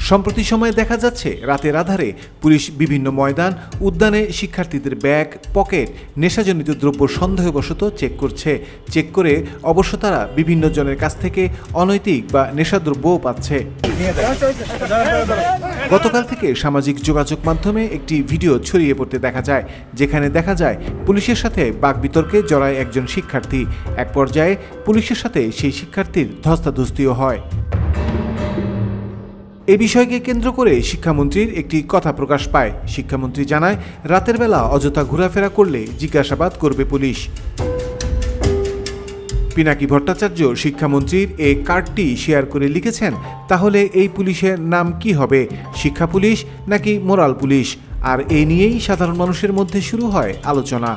সম্প্রতি সময়ে দেখা যাচ্ছে রাতের আধারে পুলিশ বিভিন্ন ময়দান উদ্যানে শিক্ষার্থীদের ব্যাগ পকেট নেশাজনিত দ্রব্য সন্দেহবশত চেক করছে। চেক করে অবশ্য তারা বিভিন্ন জনের কাছ থেকে অনৈতিক বা নেশাদ্রব্যও পাচ্ছে। গতকাল থেকে সামাজিক যোগাযোগ মাধ্যমে একটি ভিডিও ছড়িয়ে পড়তে দেখা যায়, যেখানে দেখা যায় পুলিশের সাথে বাকবিতর্কে জড়ায় একজন শিক্ষার্থী। এক পর্যায়ে পুলিশের সাথে সেই শিক্ষার্থীর ধস্তাধস্তিও হয়। এই বিষয়কে কেন্দ্র করে শিক্ষামন্ত্রীর একটি কথা প্রকাশ পায়। শিক্ষামন্ত্রী জানায়, রাতের বেলা অযথা ঘোরাফেরা করলে জিজ্ঞাসাবাদ করবে পুলিশ। পিনাকি ভট্টাচার্য শিক্ষামন্ত্রীর এই কার্ডটি শেয়ার করে লিখেছেন, তাহলে এই পুলিশের নাম কি হবে, শিক্ষা পুলিশ নাকি মোরাল পুলিশ? আর এই নিয়েই সাধারণ মানুষের মধ্যে শুরু হয় আলোচনা।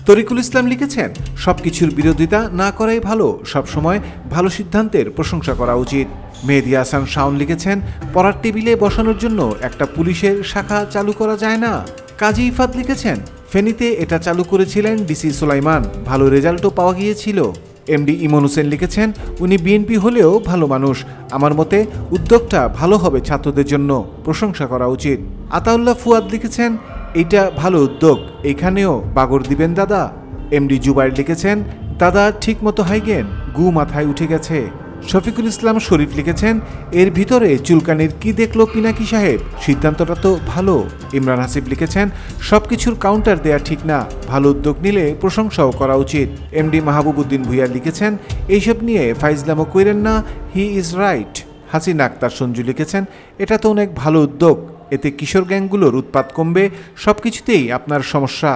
তরিকুল ইসলাম লিখেছেন, সবকিছুর বিরোধিতা না করাই ভালো, সবসময় ভালো সিদ্ধান্তের প্রশংসা করা উচিত। মেহেদী হাসান শাওন লিখেছেন, পড়ার টেবিলে বসানোর জন্য একটা পুলিশের শাখা চালু করা যায় না? কাজী ইফাত লিখেছেন, ফেনীতে এটা চালু করেছিলেন ডিসি সুলাইমান, ভালো রেজাল্টও পাওয়া গিয়েছিল। এমডি ইমন হোসেন লিখেছেন, উনি বিএনপি হলেও ভালো মানুষ, আমার মতে উদ্যোগটা ভালো হবে ছাত্রদের জন্য, প্রশংসা করা উচিত। আতাউল্লাহ ফুয়াদ লিখেছেন, এইটা ভালো উদ্যোগ, এখানেও বাগর দিবেন দাদা। এমডি জুবাইর লিখেছেন, দাদা ঠিক মতো হাইগেন, গু মাথায় উঠে গেছে। শফিকুল ইসলাম শরীফ লিখেছেন, এর ভিতরে চুলকানির কি দেখলো পিনাকি সাহেব, সিদ্ধান্তটা তো ভালো। ইমরান হাসিব লিখেছেন, সবকিছুর কাউন্টার দেয়া ঠিক না, ভালো উদ্যোগ নিলে প্রশংসাও করা উচিত। এমডি মাহবুবউদ্দিন ভুইয়া লিখেছেন, এইসব নিয়ে ফাইজলামও কইরেন না, he is right. Hasina Akter Sanju লিখেছেন, এটা তো অনেক ভালো উদ্যোগ, এতে কিশোর গ্যাংগুলোর উৎপাত কমবে, সবকিছুতেই আপনার সমস্যা।